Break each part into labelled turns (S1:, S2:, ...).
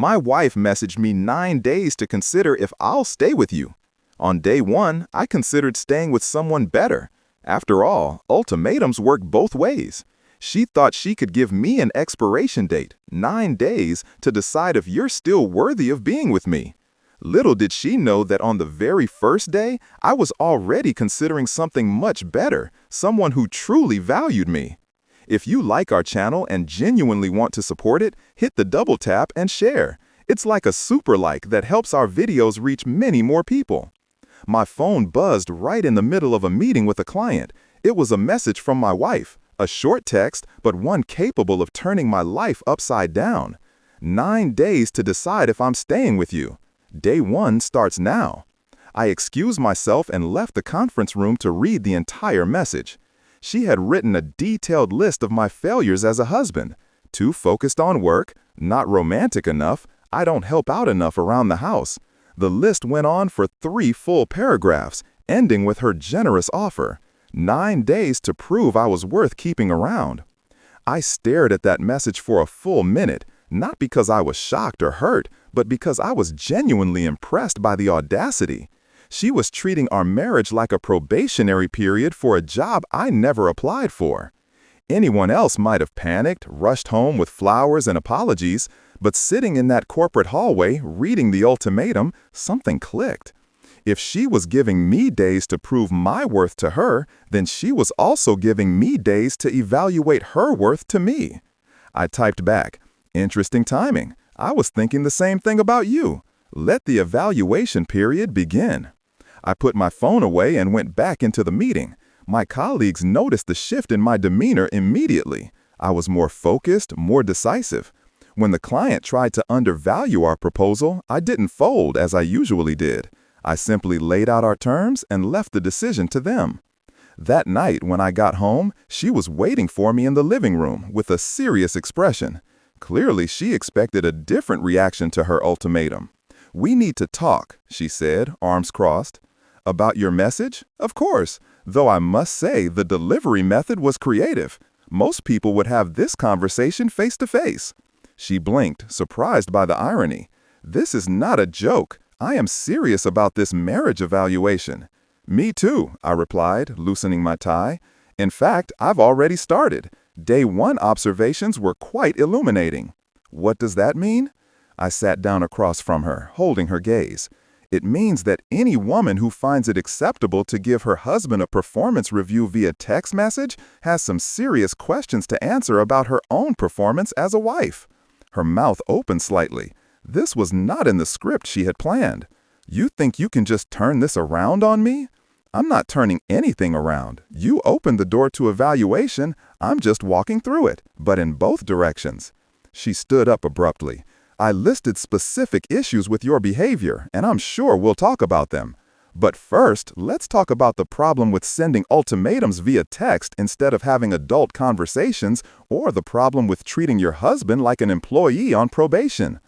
S1: My wife messaged me 9 days to consider if I'll stay with you. On day one, I considered staying with someone better. After all, ultimatums work both ways. She thought she could give me an expiration date, 9 days, to decide if you're still worthy of being with me. Little did she know that on the very first day, I was already considering something much better, someone who truly valued me. If you like our channel and genuinely want to support it, hit the double tap and share. It's like a super like that helps our videos reach many more people. My phone buzzed right in the middle of a meeting with a client. It was a message from my wife, a short text, but one capable of turning my life upside down. 9 days to decide if I'm staying with you. Day one starts now. I excused myself and left the conference room to read the entire message. She had written a detailed list of my failures as a husband. Too focused on work, not romantic enough, I don't help out enough around the house. The list went on for 3 full paragraphs, ending with her generous offer. 9 days to prove I was worth keeping around. I stared at that message for a full minute, not because I was shocked or hurt, but because I was genuinely impressed by the audacity. She was treating our marriage like a probationary period for a job I never applied for. Anyone else might have panicked, rushed home with flowers and apologies, but sitting in that corporate hallway, reading the ultimatum, something clicked. If she was giving me days to prove my worth to her, then she was also giving me days to evaluate her worth to me. I typed back, "Interesting timing. I was thinking the same thing about you. Let the evaluation period begin." I put my phone away and went back into the meeting. My colleagues noticed the shift in my demeanor immediately. I was more focused, more decisive. When the client tried to undervalue our proposal, I didn't fold as I usually did. I simply laid out our terms and left the decision to them. That night, when I got home, she was waiting for me in the living room with a serious expression. Clearly, she expected a different reaction to her ultimatum. "We need to talk," she said, arms crossed. "About your message? Of course, though I must say the delivery method was creative. Most people would have this conversation face to face." She blinked, surprised by the irony. "This is not a joke. I am serious about this marriage evaluation." "Me too," I replied, loosening my tie. "In fact, I've already started. Day one observations were quite illuminating." "What does that mean?" I sat down across from her, holding her gaze. "It means that any woman who finds it acceptable to give her husband a performance review via text message has some serious questions to answer about her own performance as a wife." Her mouth opened slightly. This was not in the script she had planned. "You think you can just turn this around on me?" "I'm not turning anything around. You opened the door to evaluation. I'm just walking through it, but in both directions." She stood up abruptly. "I listed specific issues with your behavior, and I'm sure we'll talk about them. But first, let's talk about the problem with sending ultimatums via text instead of having adult conversations, or the problem with treating your husband like an employee on probation.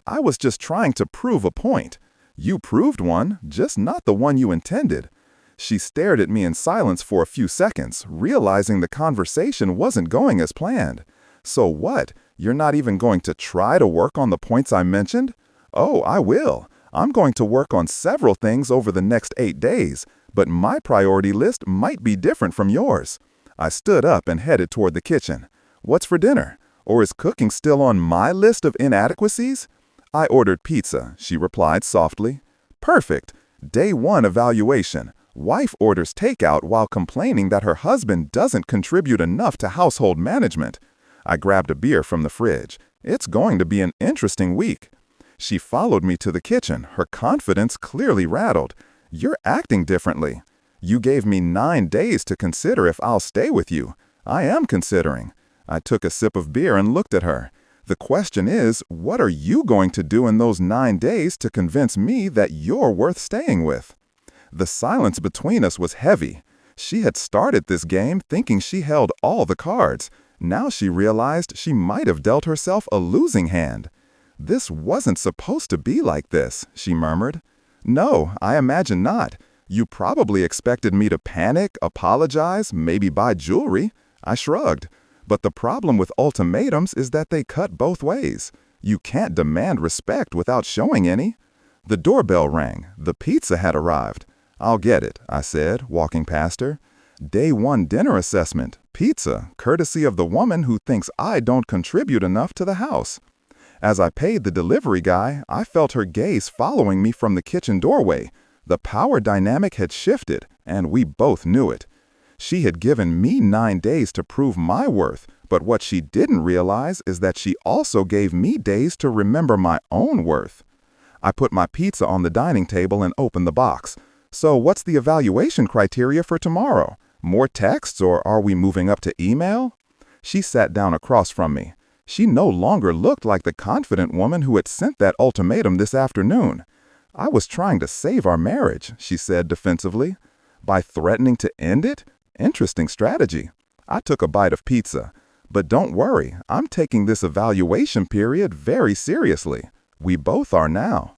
S1: I was just trying to prove a point. You proved one, just not the one you intended." She stared at me in silence for a few seconds, realizing the conversation wasn't going as planned. "So what? You're not even going to try to work on the points I mentioned?" "Oh, I will. I'm going to work on several things over the next 8 days, but my priority list might be different from yours." I stood up and headed toward the kitchen. "What's for dinner? Or is cooking still on my list of inadequacies?" "I ordered pizza," she replied softly. "Perfect. Day one evaluation. Wife orders takeout while complaining that her husband doesn't contribute enough to household management." I grabbed a beer from the fridge. "It's going to be an interesting week." She followed me to the kitchen, her confidence clearly rattled. "You're acting differently. You gave me 9 days to consider if I'll stay with you. I am considering." I took a sip of beer and looked at her. "The question is, what are you going to do in those 9 days to convince me that you're worth staying with?" The silence between us was heavy. She had started this game thinking she held all the cards. Now she realized she might have dealt herself a losing hand. "This wasn't supposed to be like this," she murmured. "No, I imagine not. You probably expected me to panic, apologize, maybe buy jewelry." I shrugged. "But the problem with ultimatums is that they cut both ways. You can't demand respect without showing any. The doorbell rang. The pizza had arrived. I'll get it, I said, walking past her. Day 1 dinner assessment. Pizza, courtesy of the woman who thinks I don't contribute enough to the house. As I paid the delivery guy, I felt her gaze following me from the kitchen doorway. The power dynamic had shifted, and we both knew it. She had given me 9 days to prove my worth, but what she didn't realize is that she also gave me days to remember my own worth. I put my pizza on the dining table and opened the box. So what's the evaluation criteria for tomorrow? More texts, or are we moving up to email? She sat down across from me. She no longer looked like the confident woman who had sent that ultimatum this afternoon. I was trying to save our marriage, she said defensively. By threatening to end it? Interesting strategy. I took a bite of pizza. But don't worry, I'm taking this evaluation period very seriously. We both are now.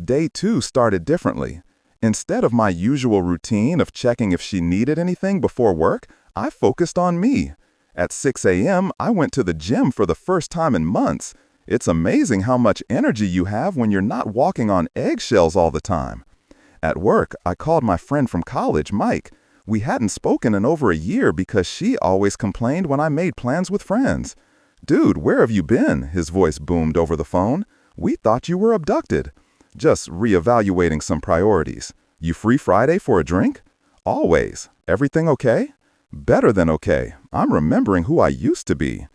S1: Day 2 started differently. Instead of my usual routine of checking if she needed anything before work, I focused on me. At 6 a.m., I went to the gym for the first time in months. It's amazing how much energy you have when you're not walking on eggshells all the time. At work, I called my friend from college, Mike. We hadn't spoken in over a year because she always complained when I made plans with friends. "Dude, where have you been?" his voice boomed over the phone. "We thought you were abducted." Just reevaluating some priorities. "You free Friday for a drink?" "Always. Everything okay?" "Better than okay. I'm remembering who I used to be."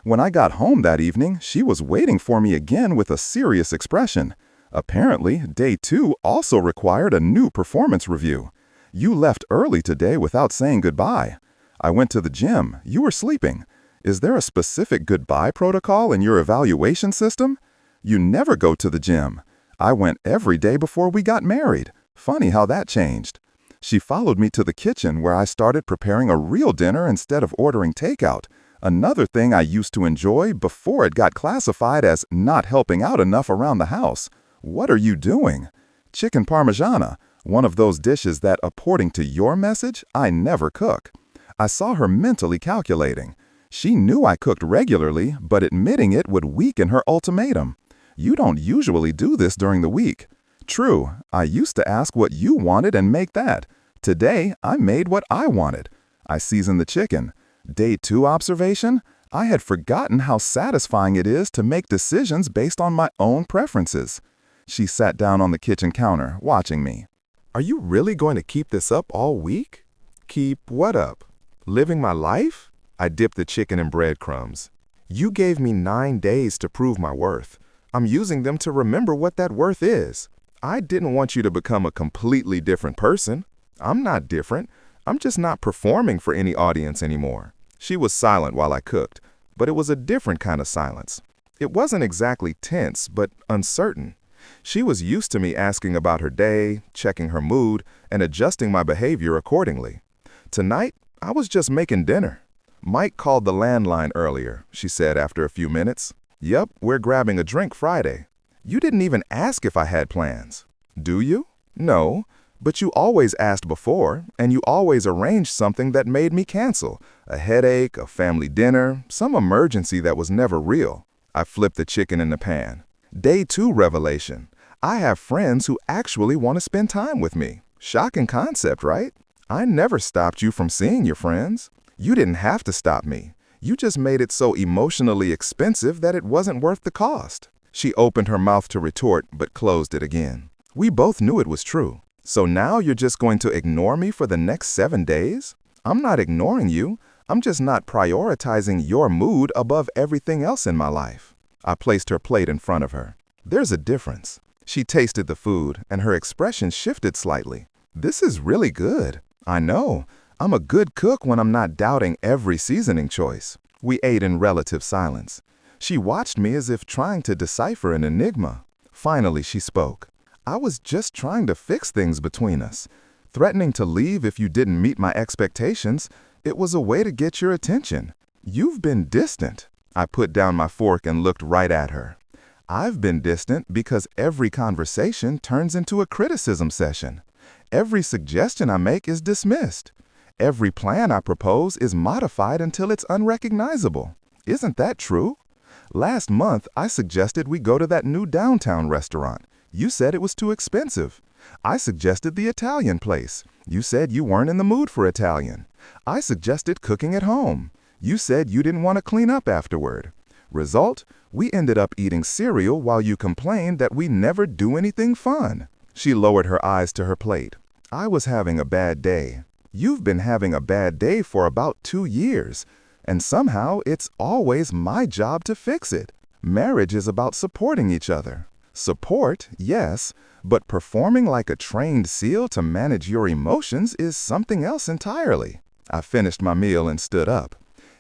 S1: When I got home that evening, she was waiting for me again with a serious expression. Apparently, day 2 also required a new performance review. "You left early today without saying goodbye." "I went to the gym. You were sleeping." "Is there a specific goodbye protocol in your evaluation system?" "You never go to the gym." "I went every day before we got married." Funny how that changed. She followed me to the kitchen where I started preparing a real dinner instead of ordering takeout. Another thing I used to enjoy before it got classified as not helping out enough around the house. "What are you doing?" "Chicken parmigiana," one of those dishes that, according to your message, I never cook. I saw her mentally calculating. She knew I cooked regularly, but admitting it would weaken her ultimatum. "You don't usually do this during the week." "True, I used to ask what you wanted and make that. Today, I made what I wanted. I seasoned the chicken." Day 2 observation? I had forgotten how satisfying it is to make decisions based on my own preferences. She sat down on the kitchen counter, watching me. "Are you really going to keep this up all week?" "Keep what up? Living my life?" I dipped the chicken in breadcrumbs. "You gave me 9 days to prove my worth. I'm using them to remember what that worth is. I didn't want you to become a completely different person. I'm not different. I'm just not performing for any audience anymore." She was silent while I cooked, but it was a different kind of silence. It wasn't exactly tense, but uncertain. She was used to me asking about her day, checking her mood, and adjusting my behavior accordingly. Tonight, I was just making dinner. "Mike called the landline earlier," she said after a few minutes. "Yep, we're grabbing a drink Friday." "You didn't even ask if I had plans." "Do you?" "No, but you always asked before, and you always arranged something that made me cancel. A headache, a family dinner, some emergency that was never real." I flipped the chicken in the pan. Day 2 revelation. I have friends who actually want to spend time with me. Shocking concept, right? I never stopped you from seeing your friends. You didn't have to stop me. You just made it so emotionally expensive that it wasn't worth the cost. She opened her mouth to retort, but closed it again. We both knew it was true. "So now you're just going to ignore me for the next 7 days?" "I'm not ignoring you. I'm just not prioritizing your mood above everything else in my life." I placed her plate in front of her. "There's a difference." She tasted the food, and her expression shifted slightly. "This is really good." "I know. I'm a good cook when I'm not doubting every seasoning choice." We ate in relative silence. She watched me as if trying to decipher an enigma. Finally, she spoke. "I was just trying to fix things between us. Threatening to leave if you didn't meet my expectations, it was a way to get your attention. You've been distant." I put down my fork and looked right at her. "I've been distant because every conversation turns into a criticism session. Every suggestion I make is dismissed. Every plan I propose is modified until it's unrecognizable. Isn't that true? Last month, I suggested we go to that new downtown restaurant. You said it was too expensive. I suggested the Italian place. You said you weren't in the mood for Italian. I suggested cooking at home. You said you didn't want to clean up afterward. Result, we ended up eating cereal while you complained that we never do anything fun. She lowered her eyes to her plate. I was having a bad day. You've been having a bad day for about 2 years, and somehow it's always my job to fix it. Marriage is about supporting each other. Support, yes, but performing like a trained SEAL to manage your emotions is something else entirely. I finished my meal and stood up.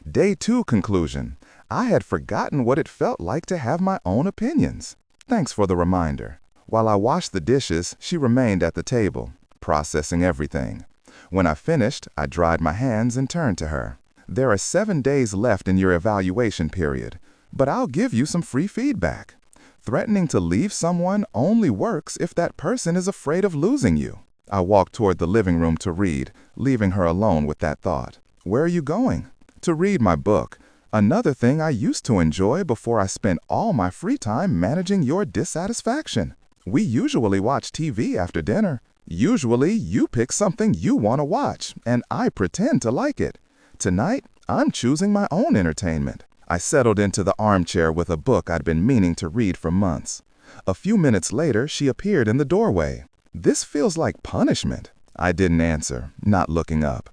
S1: Day 2 conclusion. I had forgotten what it felt like to have my own opinions. Thanks for the reminder. While I washed the dishes, she remained at the table, processing everything. When I finished, I dried my hands and turned to her. There are 7 days left in your evaluation period, but I'll give you some free feedback. Threatening to leave someone only works if that person is afraid of losing you. I walked toward the living room to read, leaving her alone with that thought. Where are you going? To read my book. Another thing I used to enjoy before I spent all my free time managing your dissatisfaction. We usually watch TV after dinner. Usually, you pick something you want to watch, and I pretend to like it. Tonight, I'm choosing my own entertainment. I settled into the armchair with a book I'd been meaning to read for months. A few minutes later, she appeared in the doorway. This feels like punishment. I didn't answer, not looking up.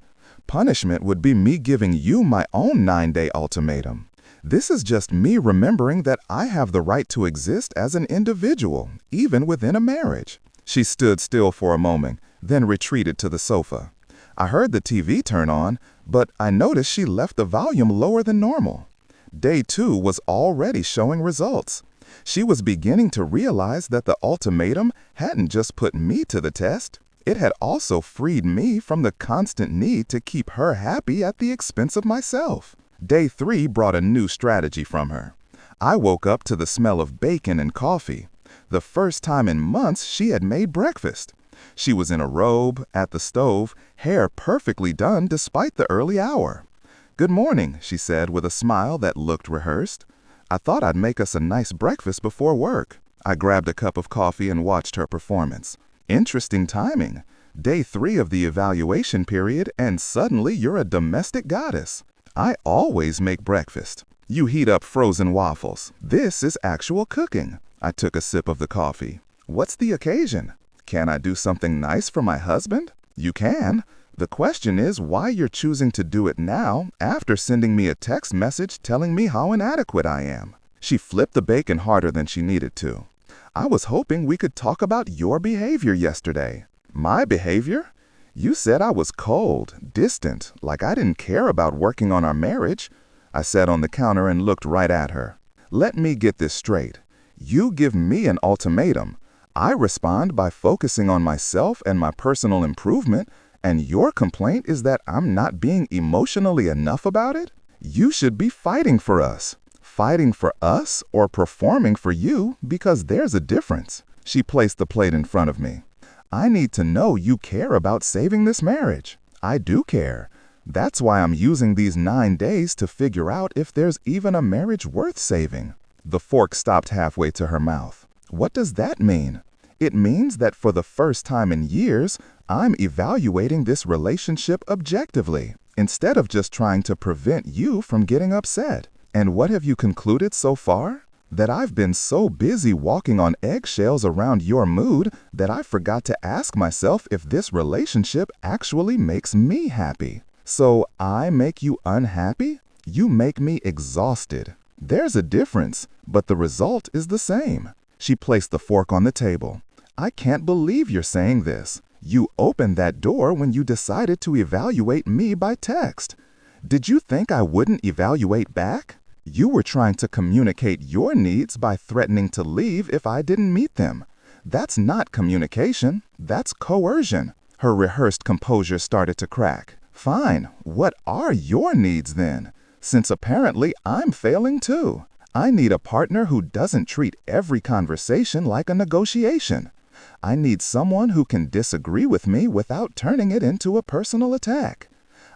S1: Punishment would be me giving you my own 9-day ultimatum. This is just me remembering that I have the right to exist as an individual, even within a marriage. She stood still for a moment, then retreated to the sofa. I heard the TV turn on, but I noticed she left the volume lower than normal. Day 2 was already showing results. She was beginning to realize that the ultimatum hadn't just put me to the test. It had also freed me from the constant need to keep her happy at the expense of myself. Day 3 brought a new strategy from her. I woke up to the smell of bacon and coffee. The first time in months she had made breakfast. She was in a robe, at the stove, hair perfectly done despite the early hour. "Good morning," she said with a smile that looked rehearsed. "I thought I'd make us a nice breakfast before work." I grabbed a cup of coffee and watched her performance. Interesting timing. Day 3 of the evaluation period, and suddenly you're a domestic goddess. I always make breakfast. You heat up frozen waffles. This is actual cooking. I took a sip of the coffee. What's the occasion? Can I do something nice for my husband? You can. The question is why you're choosing to do it now after sending me a text message telling me how inadequate I am. She flipped the bacon harder than she needed to. I was hoping we could talk about your behavior yesterday. My behavior? You said I was cold, distant, like I didn't care about working on our marriage. I sat on the counter and looked right at her. Let me get this straight. You give me an ultimatum. I respond by focusing on myself and my personal improvement, and your complaint is that I'm not being emotionally enough about it? You should be fighting for us. Fighting for us or performing for you, because there's a difference. She placed the plate in front of me. I need to know you care about saving this marriage. I do care. That's why I'm using these 9 days to figure out if there's even a marriage worth saving. The fork stopped halfway to her mouth. What does that mean? It means that for the first time in years, I'm evaluating this relationship objectively, instead of just trying to prevent you from getting upset. And what have you concluded so far? That I've been so busy walking on eggshells around your mood that I forgot to ask myself if this relationship actually makes me happy. So I make you unhappy? You make me exhausted. There's a difference, but the result is the same. She placed the fork on the table. I can't believe you're saying this. You opened that door when you decided to evaluate me by text. Did you think I wouldn't evaluate back? You were trying to communicate your needs by threatening to leave if I didn't meet them. That's not communication, that's coercion. Her rehearsed composure started to crack. Fine, what are your needs then? Since apparently I'm failing too. I need a partner who doesn't treat every conversation like a negotiation. I need someone who can disagree with me without turning it into a personal attack.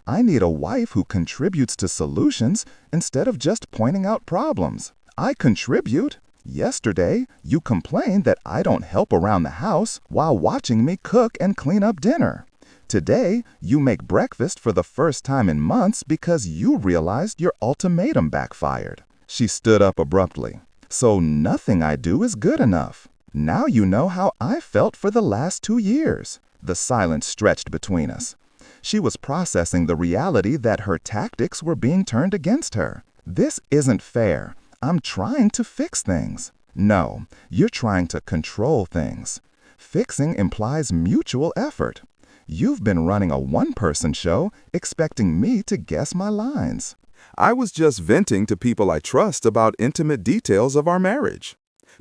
S1: I need a wife who contributes to solutions instead of just pointing out problems. I contribute. Yesterday, you complained that I don't help around the house while watching me cook and clean up dinner. Today, you make breakfast for the first time in months because you realized your ultimatum backfired. She stood up abruptly. So nothing I do is good enough. Now you know how I felt for the last 2 years. The silence stretched between us. She was processing the reality that her tactics were being turned against her. This isn't fair. I'm trying to fix things. No, you're trying to control things. Fixing implies mutual effort. You've been running a one-person show, expecting me to guess my lines.
S2: I was just venting to people I trust about intimate details of our marriage.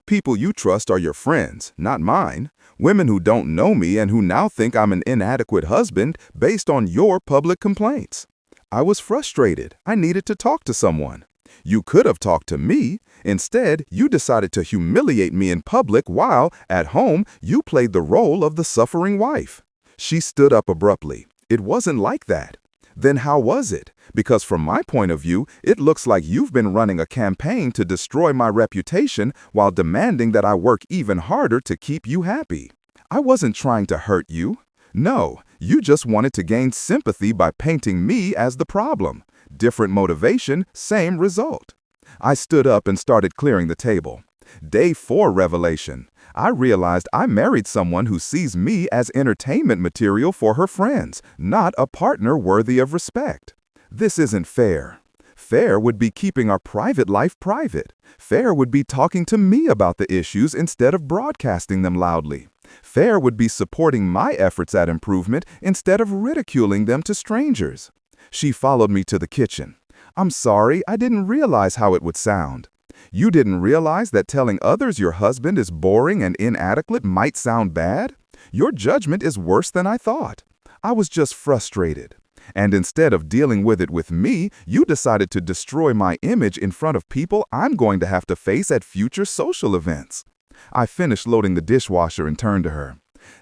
S2: People you trust are your friends, not mine. Women who don't know me and who now think I'm an inadequate husband based on your public complaints. I was frustrated. I needed to talk to someone. You could have talked to me. Instead, you decided to humiliate me in public while, at home, you played the role of the suffering wife. She stood up abruptly. It wasn't like that. Then how was it? Because from my point of view, it looks like you've been running a campaign to destroy my reputation while demanding that I work even harder to keep you happy. I wasn't trying to hurt you. No, you just wanted to gain sympathy by painting me as the problem. Different motivation, same result. I stood up and started clearing the table. Day 4 revelation. I realized I married someone who sees me as entertainment material for her friends, not a partner worthy of respect. This isn't fair. Fair would be keeping our private life private. Fair would be talking to me about the issues instead of broadcasting them loudly. Fair would be supporting my efforts at improvement instead of ridiculing them to strangers. She followed me to the kitchen. I'm sorry, I didn't realize how it would sound. You didn't realize that telling others your husband is boring and inadequate might sound bad? Your judgment is worse than I thought. I was just frustrated. And instead of dealing with it with me, you decided to destroy my image in front of people I'm going to have to face at future social events. I finished loading the dishwasher and turned to her.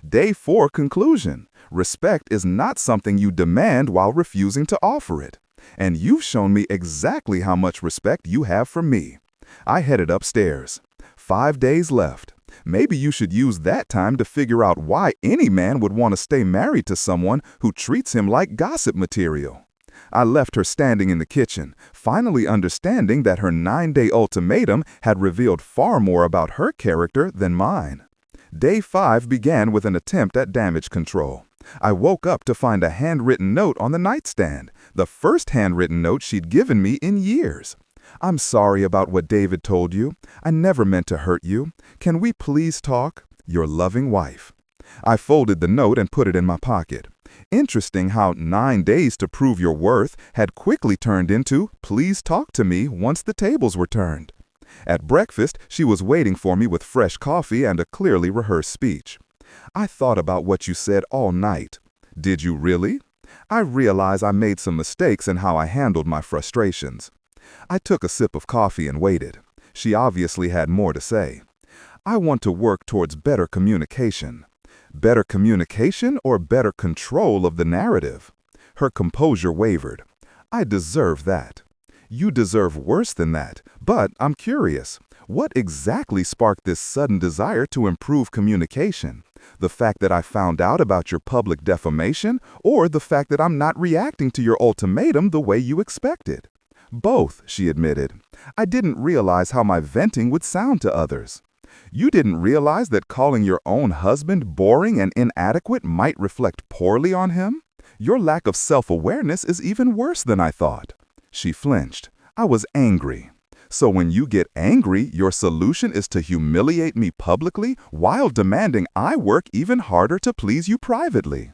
S2: Day 4 conclusion. Respect is not something you demand while refusing to offer it. And you've shown me exactly how much respect you have for me. I headed upstairs. 5 days left. Maybe you should use that time to figure out why any man would want to stay married to someone who treats him like gossip material. I left her standing in the kitchen, finally understanding that her 9-day ultimatum had revealed far more about her character than mine. Day 5 began with an attempt at damage control. I woke up to find a handwritten note on the nightstand, the first handwritten note she'd given me in years. I'm sorry about what David told you. I never meant to hurt you. Can we please talk? Your loving wife. I folded the note and put it in my pocket. Interesting how 9 days to prove your worth had quickly turned into please talk to me once the tables were turned. At breakfast, she was waiting for me with fresh coffee and a clearly rehearsed speech. I thought about what you said all night. Did you really? I realize I made some mistakes in how I handled my frustrations. I took a sip of coffee and waited. She obviously had more to say. I want to work towards better communication. Better communication or better control of the narrative? Her composure wavered. I deserve that. You deserve worse than that, but I'm curious. What exactly sparked this sudden desire to improve communication? The fact that I found out about your public defamation, or the fact that I'm not reacting to your ultimatum the way you expected? Both, she admitted. I didn't realize how my venting would sound to others. You didn't realize that calling your own husband boring and inadequate might reflect poorly on him? Your lack of self-awareness is even worse than I thought. She flinched. I was angry. So when you get angry, your solution is to humiliate me publicly while demanding I work even harder to please you privately.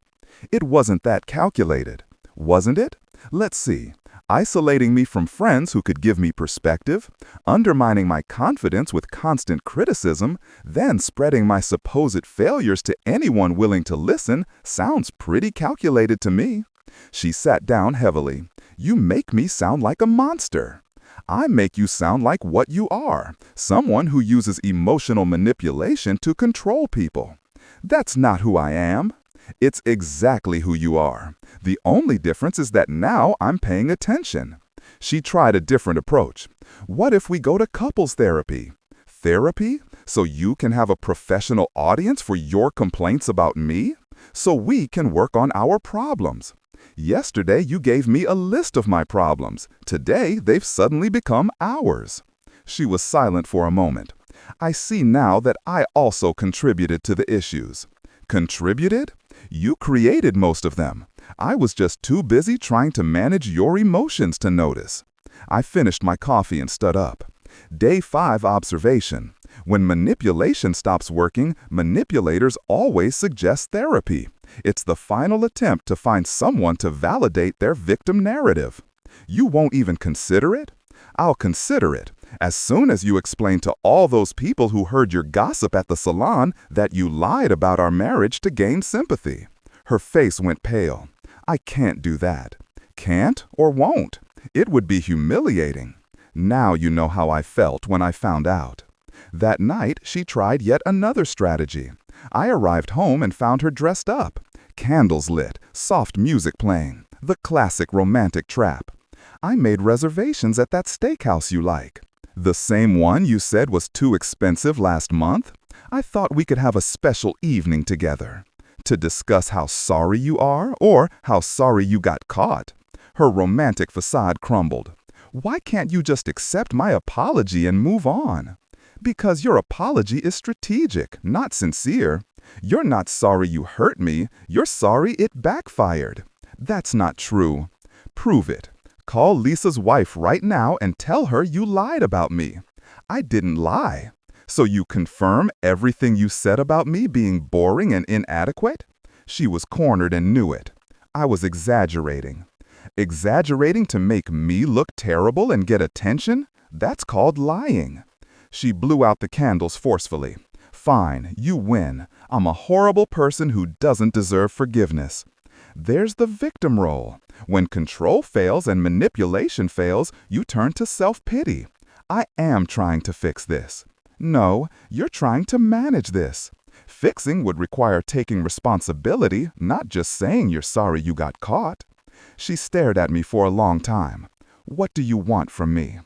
S2: It wasn't that calculated, wasn't it? Let's see. Isolating me from friends who could give me perspective, undermining my confidence with constant criticism, then spreading my supposed failures to anyone willing to listen sounds pretty calculated to me. She sat down heavily. You make me sound like a monster. I make you sound like what you are, someone who uses emotional manipulation to control people. That's not who I am. It's exactly who you are. The only difference is that now I'm paying attention. She tried a different approach. What if we go to couples therapy? Therapy? So you can have a professional audience for your complaints about me? So we can work on our problems. Yesterday, you gave me a list of my problems. Today, they've suddenly become ours. She was silent for a moment. I see now that I also contributed to the issues. Contributed? You created most of them. I was just too busy trying to manage your emotions to notice. I finished my coffee and stood up. Day 5 observation. When manipulation stops working, manipulators always suggest therapy. It's the final attempt to find someone to validate their victim narrative. You won't even consider it? I'll consider it. As soon as you explain to all those people who heard your gossip at the salon that you lied about our marriage to gain sympathy. Her face went pale. I can't do that. Can't or won't. It would be humiliating. Now you know how I felt when I found out. That night, she tried yet another strategy. I arrived home and found her dressed up. Candles lit, soft music playing. The classic romantic trap. I made reservations at that steakhouse you like. The same one you said was too expensive last month? I thought we could have a special evening together. To discuss how sorry you are or how sorry you got caught. Her romantic facade crumbled. Why can't you just accept my apology and move on? Because your apology is strategic, not sincere. You're not sorry you hurt me. You're sorry it backfired. That's not true. Prove it. Call Lisa's wife right now and tell her you lied about me. I didn't lie. So you confirm everything you said about me being boring and inadequate? She was cornered and knew it. I was exaggerating. Exaggerating to make me look terrible and get attention? That's called lying. She blew out the candles forcefully. Fine, you win. I'm a horrible person who doesn't deserve forgiveness. There's the victim role. When control fails and manipulation fails, you turn to self-pity. I am trying to fix this. No, you're trying to manage this. Fixing would require taking responsibility, not just saying you're sorry you got caught. She stared at me for a long time. What do you want from me?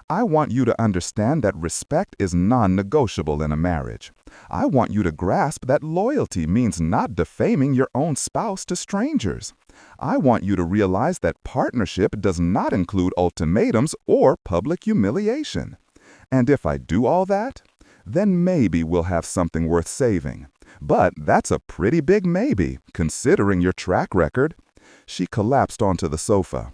S2: I want you to understand that respect is non-negotiable in a marriage. I want you to grasp that loyalty means not defaming your own spouse to strangers. I want you to realize that partnership does not include ultimatums or public humiliation. And if I do all that, then maybe we'll have something worth saving. But that's a pretty big maybe, considering your track record. She collapsed onto the sofa.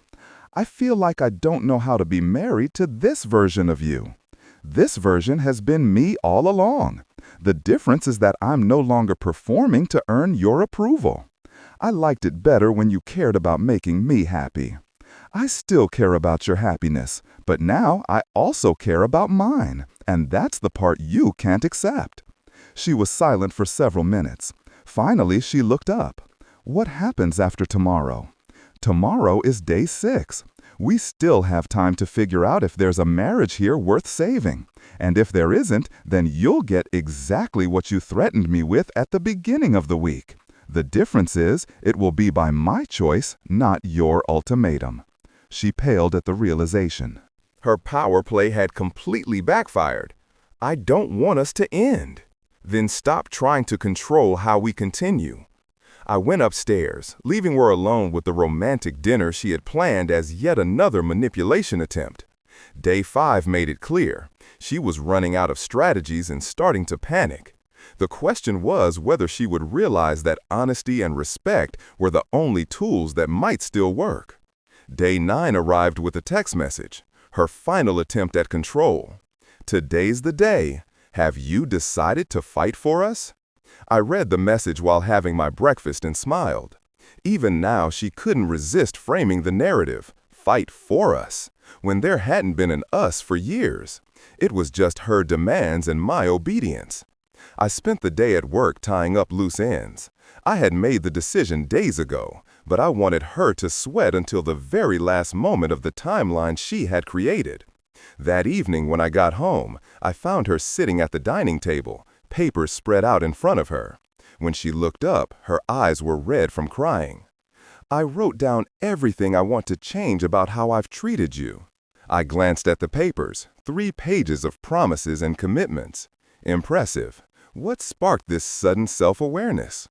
S2: I feel like I don't know how to be married to this version of you. This version has been me all along. The difference is that I'm no longer performing to earn your approval. I liked it better when you cared about making me happy. I still care about your happiness, but now I also care about mine, and that's the part you can't accept. She was silent for several minutes. Finally, she looked up. What happens after tomorrow? Tomorrow is day 6. We still have time to figure out if there's a marriage here worth saving. And if there isn't, then you'll get exactly what you threatened me with at the beginning of the week. The difference is, it will be by my choice, not your ultimatum. She paled at the realization.
S1: Her power play had completely backfired. I don't want us to end. Then stop trying to control how we continue. I went upstairs, leaving her alone with the romantic dinner she had planned as yet another manipulation attempt. Day 5 made it clear. She was running out of strategies and starting to panic. The question was whether she would realize that honesty and respect were the only tools that might still work. Day 9 arrived with a text message, her final attempt at control. Today's the day. Have you decided to fight for us? I read the message while having my breakfast and smiled. Even now, she couldn't resist framing the narrative, fight for us, when there hadn't been an us for years. It was just her demands and my obedience. I spent the day at work tying up loose ends. I had made the decision days ago, but I wanted her to sweat until the very last moment of the timeline she had created. That evening when I got home, I found her sitting at the dining table, papers spread out in front of her. When she looked up, her eyes were red from crying. I wrote down everything I want to change about how I've treated you.
S2: I glanced at the papers, 3 pages of promises and commitments. Impressive. What sparked this sudden self-awareness?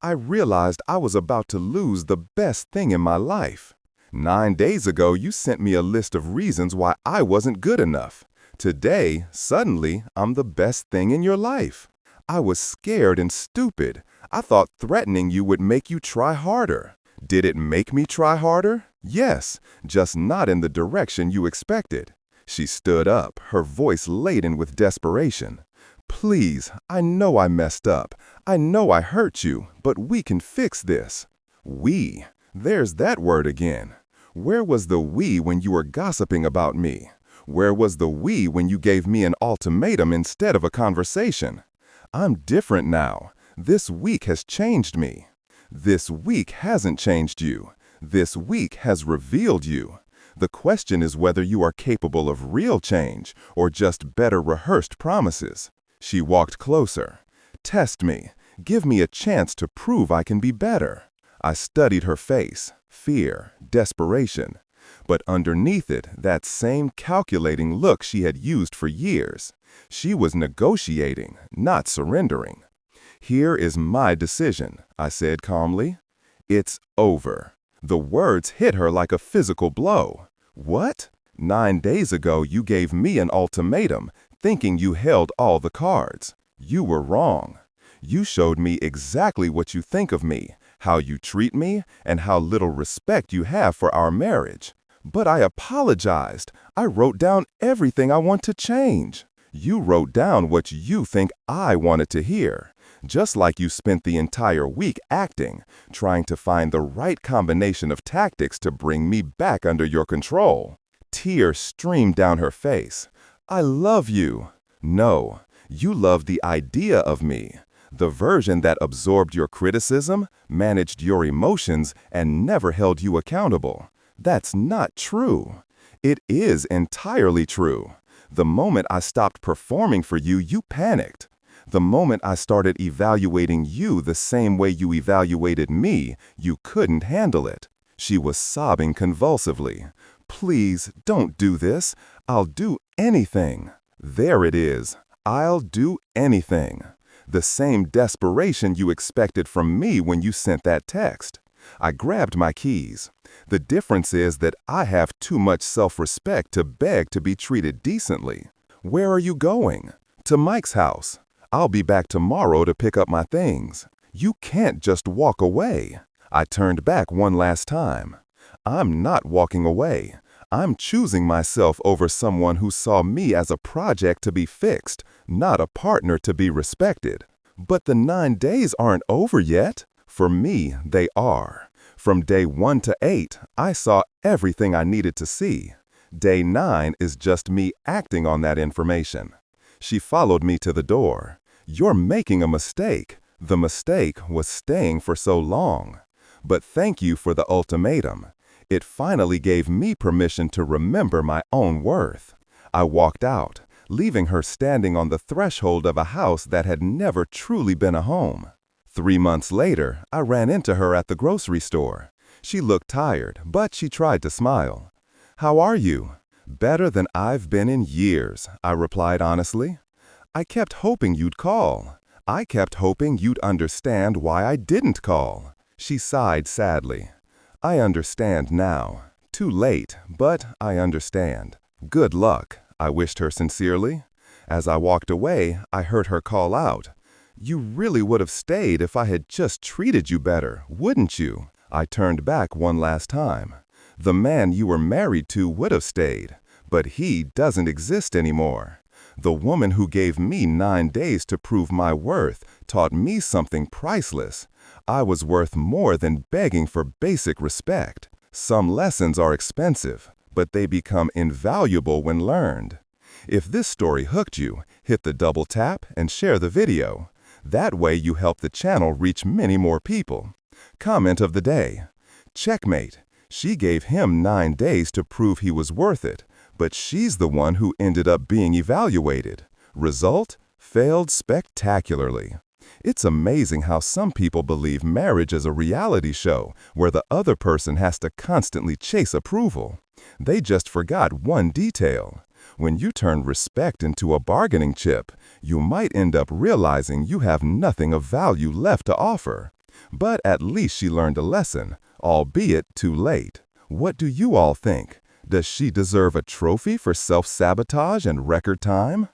S2: I realized I was about to lose the best thing in my life. 9 days ago, you sent me a list of reasons why I wasn't good enough. Today, suddenly, I'm the best thing in your life. I was scared and stupid. I thought threatening you would make you try harder. Did it make me try harder? Yes, just not in the direction you expected. She stood up, her voice laden with desperation. Please, I know I messed up. I know I hurt you, but we can fix this. We. There's that word again. Where was the we when you were gossiping about me? Where was the we when you gave me an ultimatum instead of a conversation? I'm different now. This week has changed me. This week hasn't changed you. This week has revealed you. The question is whether you are capable of real change or just better rehearsed promises. She walked closer. Test me. Give me a chance to prove I can be better. I studied her face, fear, desperation. But underneath it, that same calculating look she had used for years. She was negotiating, not surrendering. Here is my decision, I said calmly. It's over. The words hit her like a physical blow. What? 9 days ago, you gave me an ultimatum, thinking you held all the cards. You were wrong. You showed me exactly what you think of me, how you treat me, and how little respect you have for our marriage. But I apologized. I wrote down everything I want to change. You wrote down what you think I wanted to hear. Just like you spent the entire week acting, trying to find the right combination of tactics to bring me back under your control. Tears streamed down her face. I love you. No, you love the idea of me. The version that absorbed your criticism, managed your emotions, and never held you accountable. That's not true. It is entirely true. The moment I stopped performing for you, you panicked. The moment I started evaluating you the same way you evaluated me, you couldn't handle it. She was sobbing convulsively. Please, don't do this. I'll do anything. There it is. I'll do anything. The same desperation you expected from me when you sent that text. I grabbed my keys. The difference is that I have too much self-respect to beg to be treated decently. Where are you going? To Mike's house. I'll be back tomorrow to pick up my things. You can't just walk away. I turned back one last time. I'm not walking away. I'm choosing myself over someone who saw me as a project to be fixed, not a partner to be respected. But the 9 days aren't over yet. For me, they are. From day 1 to 8, I saw everything I needed to see. Day 9 is just me acting on that information. She followed me to the door. You're making a mistake. The mistake was staying for so long. But thank you for the ultimatum. It finally gave me permission to remember my own worth. I walked out, leaving her standing on the threshold of a house that had never truly been a home. 3 months later, I ran into her at the grocery store. She looked tired, but she tried to smile. How are you? Better than I've been in years, I replied honestly. I kept hoping you'd call. I kept hoping you'd understand why I didn't call. She sighed sadly. I understand now. Too late, but I understand. Good luck, I wished her sincerely. As I walked away, I heard her call out. You really would have stayed if I had just treated you better, wouldn't you? I turned back one last time. The man you were married to would have stayed, but he doesn't exist anymore. The woman who gave me 9 days to prove my worth taught me something priceless. I was worth more than begging for basic respect. Some lessons are expensive, but they become invaluable when learned. If this story hooked you, hit the double tap and share the video. That way you help the channel reach many more people. Comment of the day. Checkmate. She gave him 9 days to prove he was worth it, but she's the one who ended up being evaluated. Result? Failed spectacularly. It's amazing how some people believe marriage is a reality show where the other person has to constantly chase approval. They just forgot one detail. When you turn respect into a bargaining chip, you might end up realizing you have nothing of value left to offer. But at least she learned a lesson, albeit too late. What do you all think? Does she deserve a trophy for self-sabotage and record time?